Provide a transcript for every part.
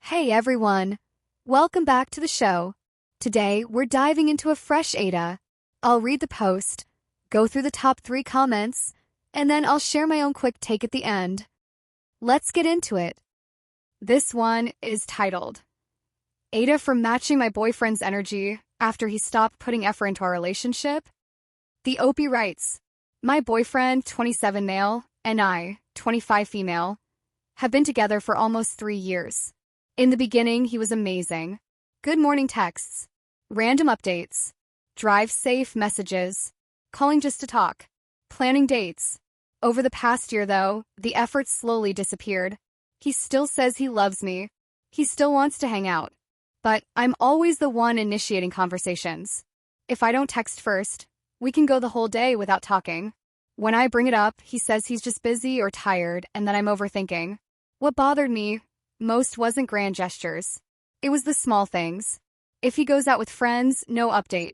Hey everyone! Welcome back to the show. Today, we're diving into a fresh AITAH. I'll read the post, go through the top 3 comments, and then I'll share my own quick take at the end. Let's get into it. This one is titled, AITAH for matching my boyfriend's energy after he stopped putting effort into our relationship. The OP writes, my boyfriend, 27 male, and I, 25 female, have been together for almost 3 years. In the beginning, he was amazing. Good morning texts, random updates, drive safe messages, calling just to talk, planning dates. Over the past year, though, the effort slowly disappeared. He still says he loves me. He still wants to hang out. But I'm always the one initiating conversations. If I don't text first, we can go the whole day without talking. When I bring it up, he says he's just busy or tired and that I'm overthinking. What bothered me most wasn't grand gestures. It was the small things. If he goes out with friends, no update.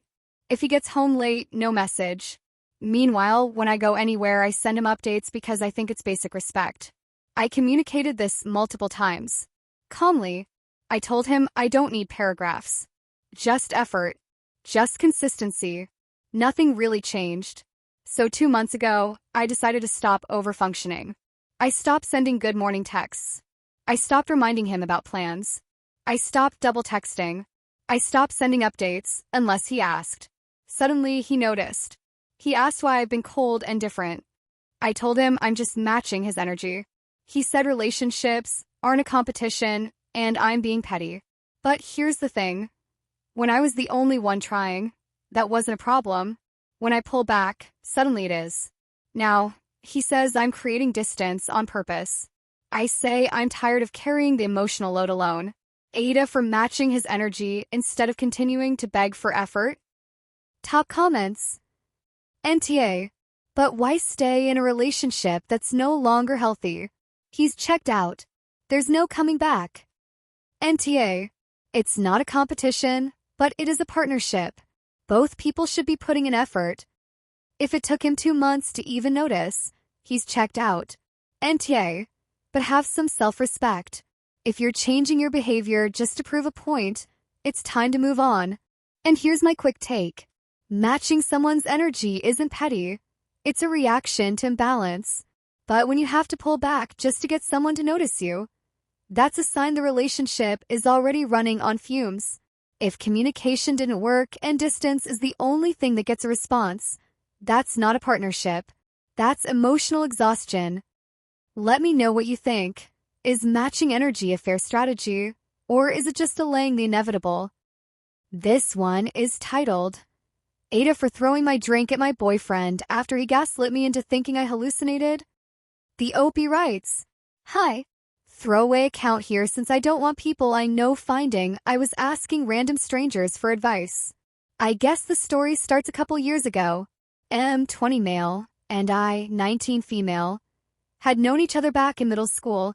If he gets home late, no message. Meanwhile, when I go anywhere, I send him updates because I think it's basic respect. I communicated this multiple times. Calmly, I told him I don't need paragraphs. Just effort. Just consistency. Nothing really changed. So 2 months ago, I decided to stop overfunctioning. I stopped sending good morning texts. I stopped reminding him about plans. I stopped double texting. I stopped sending updates, unless he asked. Suddenly, he noticed. He asked why I've been cold and different. I told him I'm just matching his energy. He said relationships aren't a competition, and I'm being petty. But here's the thing. When I was the only one trying, that wasn't a problem. When I pull back, suddenly it is. Now, he says I'm creating distance on purpose. I say I'm tired of carrying the emotional load alone. AITAH for matching his energy instead of continuing to beg for effort. Top comments. NTA. But why stay in a relationship that's no longer healthy? He's checked out. There's no coming back. NTA. It's not a competition, but it is a partnership. Both people should be putting in effort. If it took him 2 months to even notice, he's checked out. NTA. But have some self-respect. If you're changing your behavior just to prove a point, it's time to move on. And here's my quick take. Matching someone's energy isn't petty. It's a reaction to imbalance. But when you have to pull back just to get someone to notice you, that's a sign the relationship is already running on fumes. If communication didn't work and distance is the only thing that gets a response, that's not a partnership. That's emotional exhaustion. Let me know what you think. Is matching energy a fair strategy, or is it just delaying the inevitable? This one is titled, AITAH for throwing my drink at my boyfriend after he gaslit me into thinking I hallucinated. The OP writes, hi. Throwaway account here since I don't want people I know finding I was asking random strangers for advice. I guess the story starts a couple years ago. 20 male, and I, 19 female, had known each other back in middle school,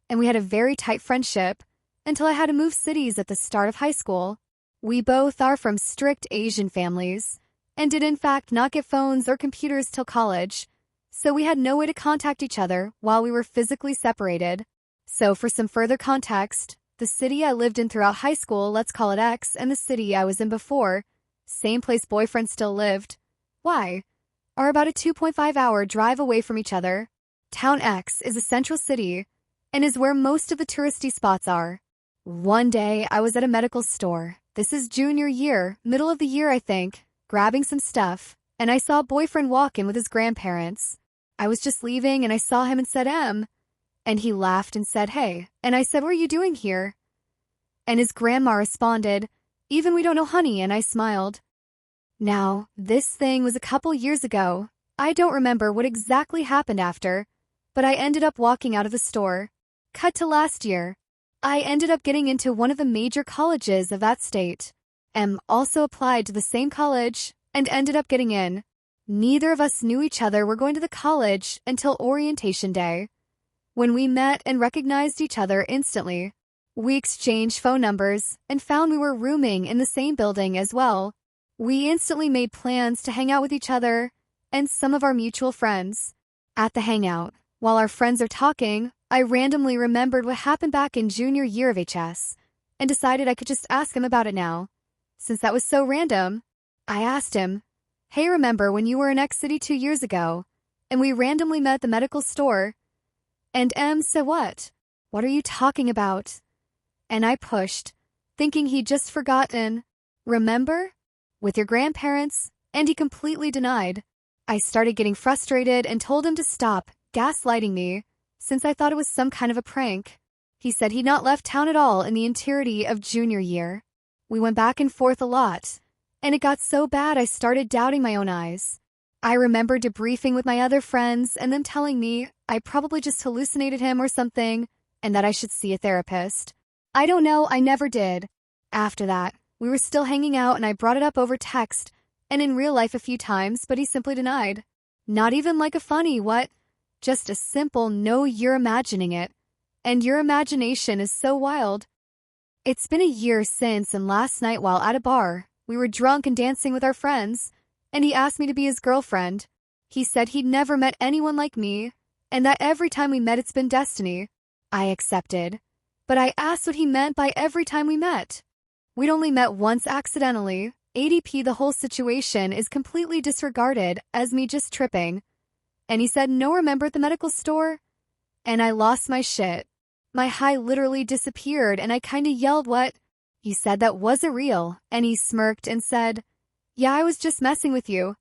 and we had a very tight friendship until I had to move cities at the start of high school. We both are from strict Asian families and did in fact not get phones or computers till college, so we had no way to contact each other while we were physically separated. So for some further context, the city I lived in throughout high school, let's call it X, and the city I was in before, same place boyfriend still lived, Y, are about a 2.5-hour drive away from each other. Town X is a central city and is where most of the touristy spots are. One day, I was at a medical store. This is junior year, middle of the year I think, grabbing some stuff, and I saw a boyfriend walk in with his grandparents. I was just leaving and I saw him and said, and he laughed and said, hey, and I said, what are you doing here? And his grandma responded, even we don't know honey, and I smiled. Now, this thing was a couple years ago. I don't remember what exactly happened after, but I ended up walking out of the store. Cut to last year. I ended up getting into one of the major colleges of that state. Also applied to the same college and ended up getting in. Neither of us knew each other were going to the college until orientation day, when we met and recognized each other instantly. We exchanged phone numbers and found we were rooming in the same building as well. We instantly made plans to hang out with each other and some of our mutual friends. At the hangout, While our friends are talking, I randomly remembered what happened back in junior year of HS and decided I could just ask him about it now. Since that was so random, I asked him, "Hey, remember when you were in X City 2 years ago and we randomly met at the medical store?" And M said, "What? What are you talking about?" And I pushed, thinking he'd just forgotten. "Remember? With your grandparents?" And he completely denied. I started getting frustrated and told him to stop gaslighting me, since I thought it was some kind of a prank. He said he'd not left town at all in the entirety of junior year. We went back and forth a lot, and it got so bad I started doubting my own eyes. I remember debriefing with my other friends and them telling me I probably just hallucinated him or something and that I should see a therapist. I don't know, I never did. After that, we were still hanging out and I brought it up over text and in real life a few times, but he simply denied. Not even like a funny what? Just a simple no, you're imagining it. And your imagination is so wild. It's been a year since, and last night while at a bar, we were drunk and dancing with our friends, and he asked me to be his girlfriend. He said he'd never met anyone like me, and that every time we met it's been destiny. I accepted, but I asked what he meant by every time we met. We'd only met once accidentally. ADP, the whole situation is completely disregarded as me just tripping. And he said, "No, remember at the medical store?" And I lost my shit. My high literally disappeared and I kinda yelled, "What?" He said that wasn't real, and he smirked and said, "Yeah, I was just messing with you."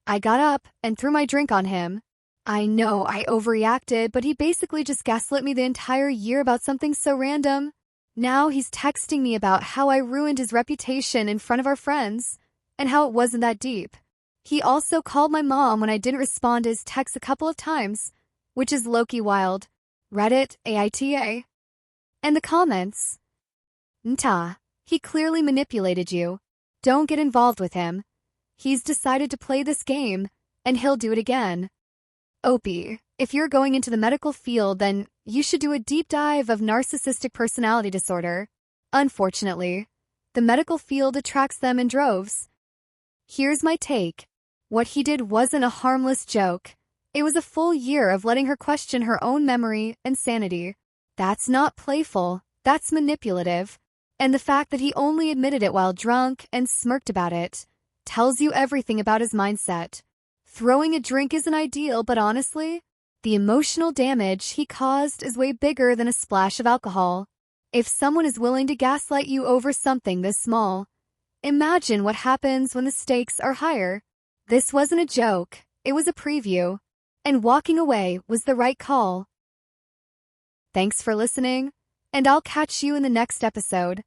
I got up and threw my drink on him. I know I overreacted, but he basically just gaslit me the entire year about something so random. Now he's texting me about how I ruined his reputation in front of our friends and how it wasn't that deep. He also called my mom when I didn't respond to his texts a couple of times, which is low-key wild. Reddit, AITAH. And the comments. AITAH, he clearly manipulated you. Don't get involved with him. He's decided to play this game, and he'll do it again. Opie, if you're going into the medical field, then you should do a deep dive of narcissistic personality disorder. Unfortunately, the medical field attracts them in droves. Here's my take. What he did wasn't a harmless joke. It was a full year of letting her question her own memory and sanity. That's not playful, that's manipulative. And the fact that he only admitted it while drunk and smirked about it tells you everything about his mindset. Throwing a drink isn't ideal, but honestly, the emotional damage he caused is way bigger than a splash of alcohol. If someone is willing to gaslight you over something this small, imagine what happens when the stakes are higher. This wasn't a joke, it was a preview. And walking away was the right call. Thanks for listening, and I'll catch you in the next episode.